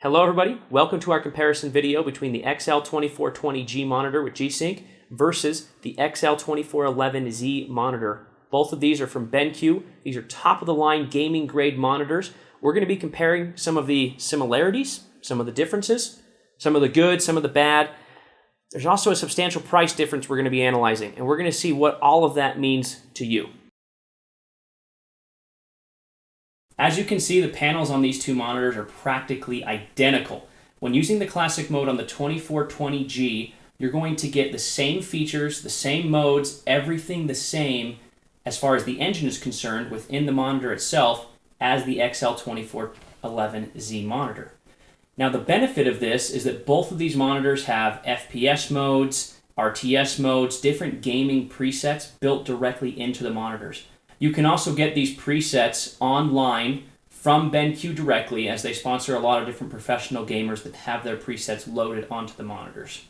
Hello everybody, welcome to our comparison video between the XL2420G monitor with G-Sync versus the XL2411Z monitor. Both of these are from BenQ. These are top-of-the-line gaming-grade monitors. We're going to be comparing some of the similarities, some of the differences, some of the good, some of the bad. There's also a substantial price difference we're going to be analyzing, and we're going to see what all of that means to you. As you can see, the panels on these two monitors are practically identical. When using the classic mode on the 2420G, you're going to get the same features, the same modes, everything the same as far as the engine is concerned within the monitor itself as the XL2411Z monitor. Now the benefit of this is that both of these monitors have FPS modes, RTS modes, different gaming presets built directly into the monitors. You can also get these presets online from BenQ directly, as they sponsor a lot of different professional gamers that have their presets loaded onto the monitors.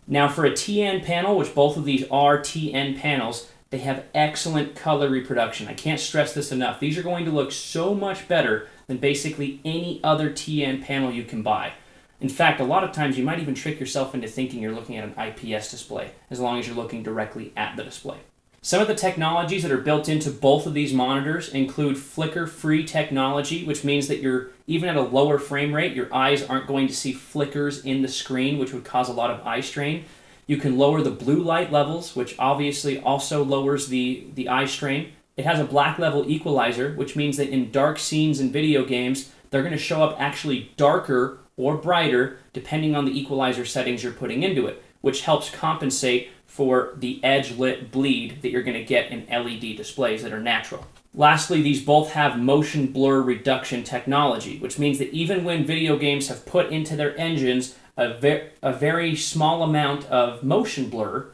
Now for a TN panel, which both of these are TN panels, they have excellent color reproduction. I can't stress this enough. These are going to look so much better than basically any other TN panel you can buy. In fact, a lot of times you might even trick yourself into thinking you're looking at an IPS display, as long as you're looking directly at the display. Some of the technologies that are built into both of these monitors include flicker-free technology, which means that you're even at a lower frame rate, your eyes aren't going to see flickers in the screen, which would cause a lot of eye strain. You can lower the blue light levels, which obviously also lowers the eye strain. It has a black level equalizer, which means that in dark scenes in video games, they're going to show up actually darker or brighter depending on the equalizer settings you're putting into it, which helps compensate for the edge-lit bleed that you're going to get in LED displays that are natural. Lastly, these both have motion blur reduction technology, which means that even when video games have put into their engines a very small amount of motion blur,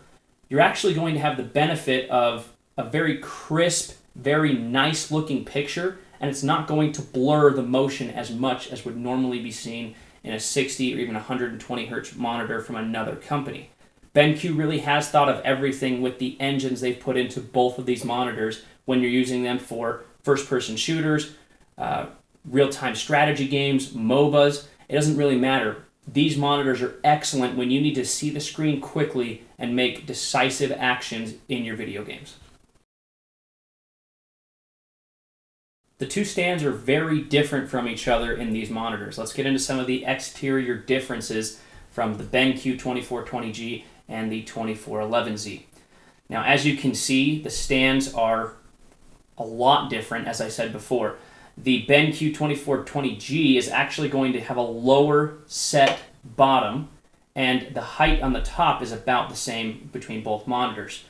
you're actually going to have the benefit of a very crisp, very nice-looking picture, and it's not going to blur the motion as much as would normally be seen in a 60 or even 120 Hz monitor from another company. BenQ really has thought of everything with the engines they've put into both of these monitors when you're using them for first-person shooters, real-time strategy games, MOBAs. It doesn't really matter. These monitors are excellent when you need to see the screen quickly and make decisive actions in your video games. The two stands are very different from each other in these monitors. Let's get into some of the exterior differences from the BenQ 2420G and the 2411Z. Now, as you can see, the stands are a lot different, as I said before. The BenQ 2420G is actually going to have a lower set bottom, and the height on the top is about the same between both monitors.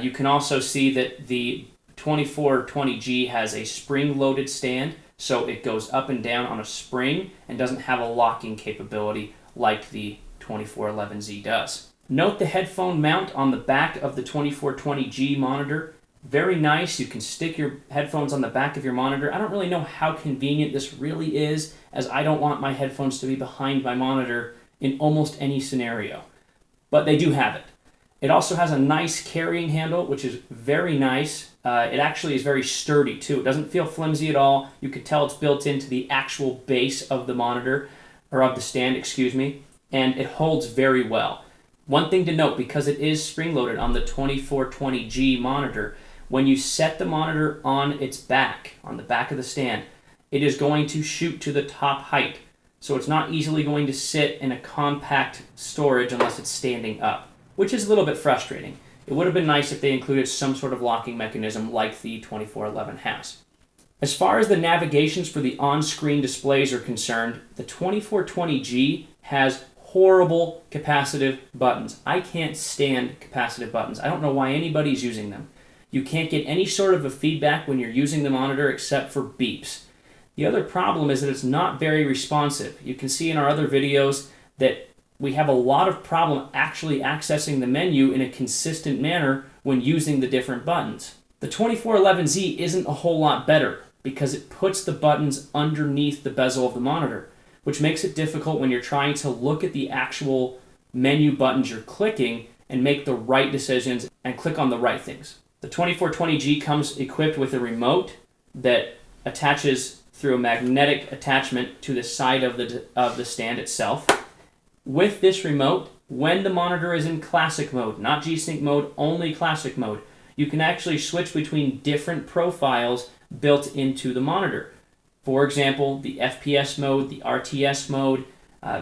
You can also see that the 2420G has a spring-loaded stand, so it goes up and down on a spring and doesn't have a locking capability like the 2411Z does. Note the headphone mount on the back of the 2420G monitor. Very nice. You can stick your headphones on the back of your monitor. I don't really know how convenient this really is, as I don't want my headphones to be behind my monitor in almost any scenario. But they do have it. It also has a nice carrying handle, which is very nice. It actually is very sturdy too. It doesn't feel flimsy at all. You can tell it's built into the actual base of the monitor, or of the stand, excuse me, and it holds very well. One thing to note, because it is spring-loaded on the 2420G monitor, when you set the monitor on its back, on the back of the stand, it is going to shoot to the top height. So it's not easily going to sit in a compact storage unless it's standing up, which is a little bit frustrating. It would have been nice if they included some sort of locking mechanism like the 2411 has. As far as the navigations for the on-screen displays are concerned, the 2420G has horrible capacitive buttons. I can't stand capacitive buttons. I don't know why anybody's using them. You can't get any sort of a feedback when you're using the monitor except for beeps. The other problem is that it's not very responsive. You can see in our other videos that we have a lot of problem actually accessing the menu in a consistent manner when using the different buttons. The 2411Z isn't a whole lot better because it puts the buttons underneath the bezel of the monitor, which makes it difficult when you're trying to look at the actual menu buttons you're clicking and make the right decisions and click on the right things. The 2420G comes equipped with a remote that attaches through a magnetic attachment to the side of the stand itself. With this remote, when the monitor is in classic mode, not G-Sync mode, only classic mode, you can actually switch between different profiles built into the monitor. For example, the FPS mode, the RTS mode,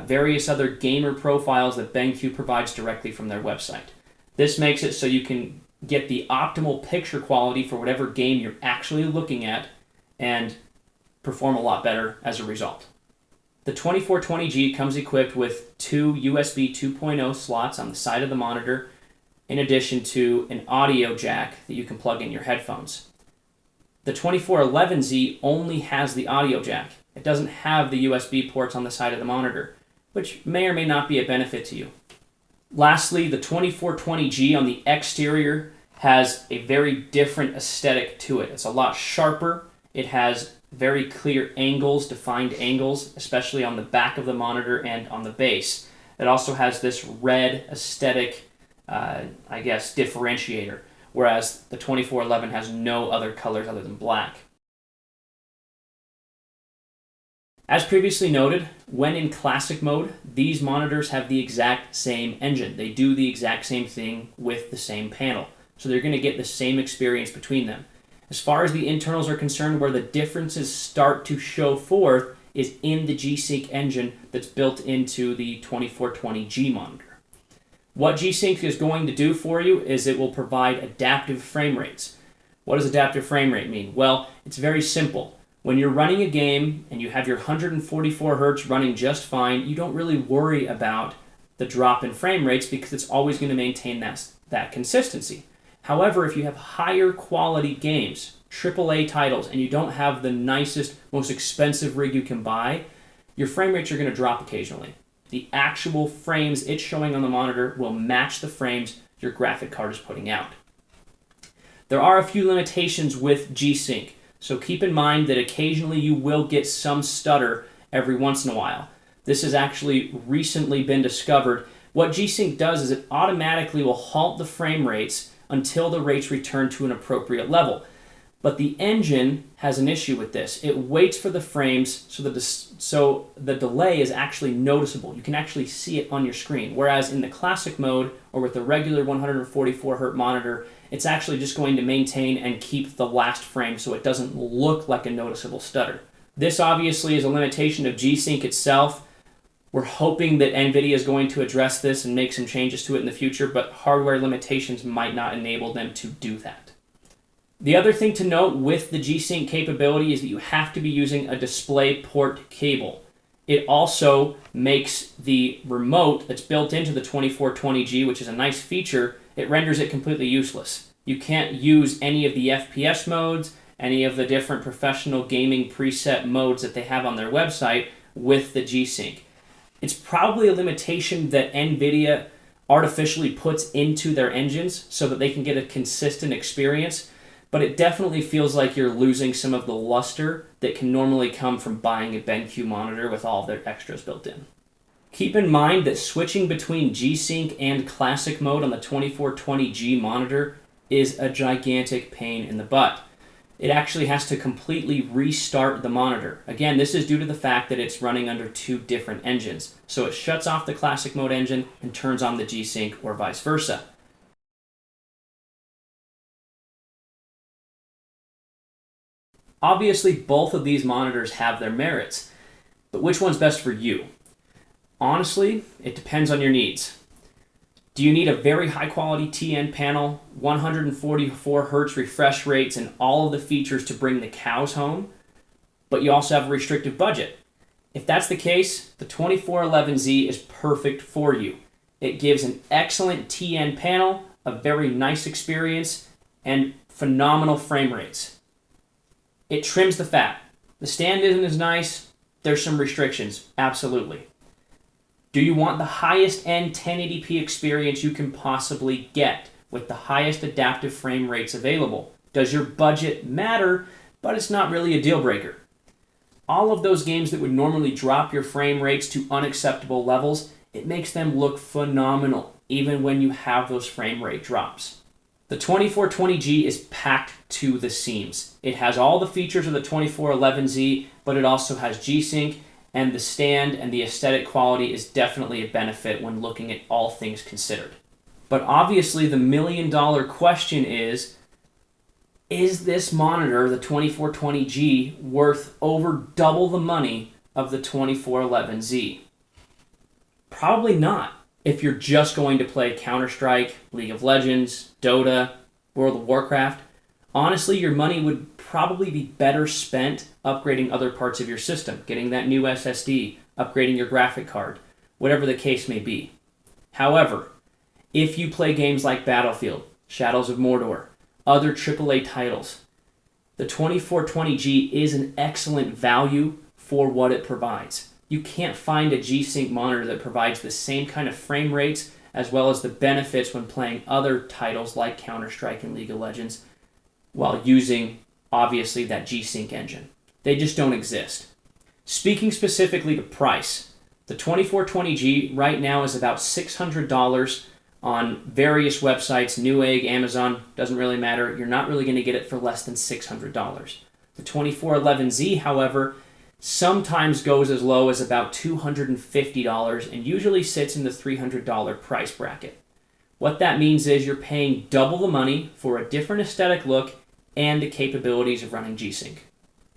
various other gamer profiles that BenQ provides directly from their website. This makes it so you can get the optimal picture quality for whatever game you're actually looking at and perform a lot better as a result. The 2420G comes equipped with two USB 2.0 slots on the side of the monitor, in addition to an audio jack that you can plug in your headphones. The 2411Z only has the audio jack. It doesn't have the USB ports on the side of the monitor, which may or may not be a benefit to you. Lastly, the 2420G on the exterior has a very different aesthetic to it. It's a lot sharper. It has very clear angles, defined angles, especially on the back of the monitor and on the base. It also has this red aesthetic, differentiator, whereas the 2411 has no other colors other than black. As previously noted, when in classic mode, these monitors have the exact same engine. They do the exact same thing with the same panel. So they're going to get the same experience between them. As far as the internals are concerned, where the differences start to show forth is in the G-Sync engine that's built into the 2420G monitor. What G-Sync is going to do for you is it will provide adaptive frame rates. What does adaptive frame rate mean? Well, it's very simple. When you're running a game and you have your 144 Hz running just fine, you don't really worry about the drop in frame rates because it's always going to maintain that consistency. However, if you have higher quality games, AAA titles, and you don't have the nicest, most expensive rig you can buy, your frame rates are going to drop occasionally. The actual frames it's showing on the monitor will match the frames your graphic card is putting out. There are a few limitations with G-Sync. So keep in mind that occasionally you will get some stutter every once in a while. This has actually recently been discovered. What G-Sync does is it automatically will halt the frame rates until the rates return to an appropriate level. But the engine has an issue with this. It waits for the frames so the delay is actually noticeable. You can actually see it on your screen. Whereas in the classic mode or with the regular 144 Hz monitor, it's actually just going to maintain and keep the last frame so it doesn't look like a noticeable stutter. This obviously is a limitation of G-Sync itself. We're hoping that NVIDIA is going to address this and make some changes to it in the future, but hardware limitations might not enable them to do that. The other thing to note with the G-Sync capability is that you have to be using a DisplayPort cable. It also makes the remote that's built into the 2420G, which is a nice feature, it renders it completely useless. You can't use any of the FPS modes, any of the different professional gaming preset modes that they have on their website with the G-Sync. It's probably a limitation that NVIDIA artificially puts into their engines so that they can get a consistent experience, but it definitely feels like you're losing some of the luster that can normally come from buying a BenQ monitor with all of their extras built in. Keep in mind that switching between G-Sync and classic mode on the 2420G monitor is a gigantic pain in the butt. It actually has to completely restart the monitor. Again, this is due to the fact that it's running under two different engines. So it shuts off the classic mode engine and turns on the G-Sync or vice versa. Obviously, both of these monitors have their merits, but which one's best for you? Honestly, it depends on your needs. Do you need a very high quality TN panel, 144 Hz refresh rates, and all of the features to bring the cows home, but you also have a restrictive budget? If that's the case, the 2411Z is perfect for you. It gives an excellent TN panel, a very nice experience, and phenomenal frame rates. It trims the fat. The stand isn't as nice. There's some restrictions, absolutely. Do you want the highest end 1080p experience you can possibly get with the highest adaptive frame rates available? Does your budget matter, but it's not really a deal breaker? All of those games that would normally drop your frame rates to unacceptable levels, it makes them look phenomenal, even when you have those frame rate drops. The 2420G is packed to the seams. It has all the features of the 2411Z, but it also has G-Sync, and the stand and the aesthetic quality is definitely a benefit when looking at all things considered. But obviously the million-dollar question is this monitor, the 2420G, worth over double the money of the 2411Z? Probably not. If you're just going to play Counter-Strike, League of Legends, Dota, World of Warcraft, honestly, your money would probably be better spent upgrading other parts of your system, getting that new SSD, upgrading your graphic card, whatever the case may be. However, if you play games like Battlefield, Shadows of Mordor, other AAA titles, the 2420G is an excellent value for what it provides. You can't find a G-Sync monitor that provides the same kind of frame rates as well as the benefits when playing other titles like Counter-Strike and League of Legends while using, obviously, that G-Sync engine. They just don't exist. Speaking specifically to price, the 2420G right now is about $600 on various websites, Newegg, Amazon, doesn't really matter. You're not really going to get it for less than $600. The 2411Z, however, sometimes goes as low as about $250 and usually sits in the $300 price bracket. What that means is you're paying double the money for a different aesthetic look and the capabilities of running G-Sync.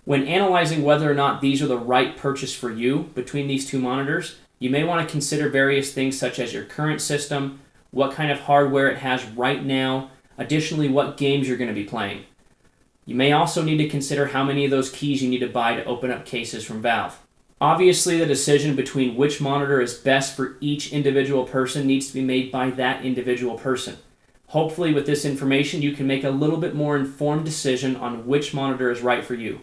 When analyzing whether or not these are the right purchase for you between these two monitors, you may want to consider various things such as your current system, what kind of hardware it has right now, additionally what games you're going to be playing. You may also need to consider how many of those keys you need to buy to open up cases from Valve. Obviously, the decision between which monitor is best for each individual person needs to be made by that individual person. Hopefully, with this information, you can make a little bit more informed decision on which monitor is right for you.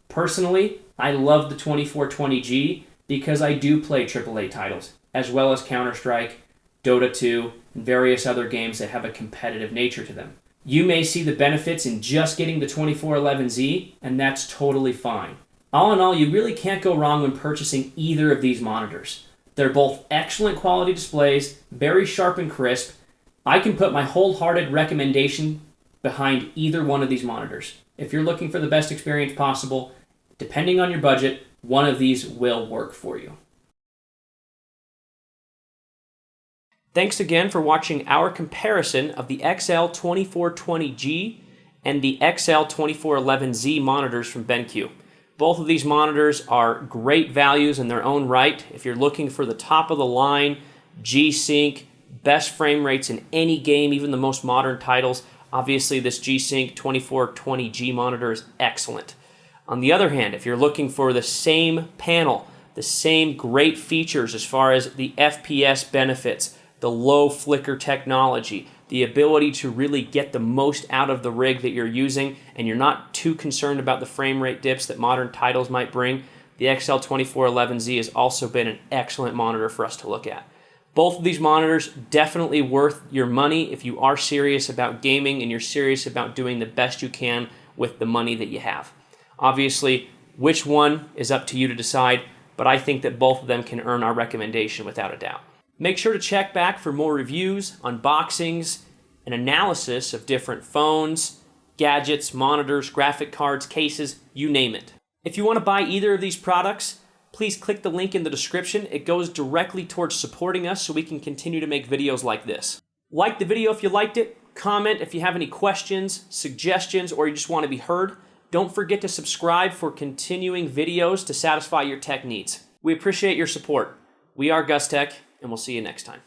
Personally, I love the 2420G because I do play AAA titles, as well as Counter-Strike, Dota 2, and various other games that have a competitive nature to them. You may see the benefits in just getting the 2411Z, and that's totally fine. All in all, you really can't go wrong when purchasing either of these monitors. They're both excellent quality displays, very sharp and crisp. I can put my wholehearted recommendation behind either one of these monitors. If you're looking for the best experience possible, depending on your budget, one of these will work for you. Thanks again for watching our comparison of the XL2420G and the XL2411Z monitors from BenQ. Both of these monitors are great values in their own right. If you're looking for the top of the line, G-Sync, best frame rates in any game, even the most modern titles, obviously this G-Sync 2420G monitor is excellent. On the other hand, if you're looking for the same panel, the same great features as far as the FPS benefits, the low flicker technology, the ability to really get the most out of the rig that you're using, and you're not too concerned about the frame rate dips that modern titles might bring, the XL2411Z has also been an excellent monitor for us to look at. Both of these monitors definitely worth your money if you are serious about gaming and you're serious about doing the best you can with the money that you have. Obviously, which one is up to you to decide, but I think that both of them can earn our recommendation without a doubt. Make sure to check back for more reviews, unboxings, and analysis of different phones, gadgets, monitors, graphic cards, cases, you name it. If you want to buy either of these products, please click the link in the description. It goes directly towards supporting us so we can continue to make videos like this. Like the video if you liked it, comment if you have any questions, suggestions, or you just want to be heard. Don't forget to subscribe for continuing videos to satisfy your tech needs. We appreciate your support. We are Gus Tech, and we'll see you next time.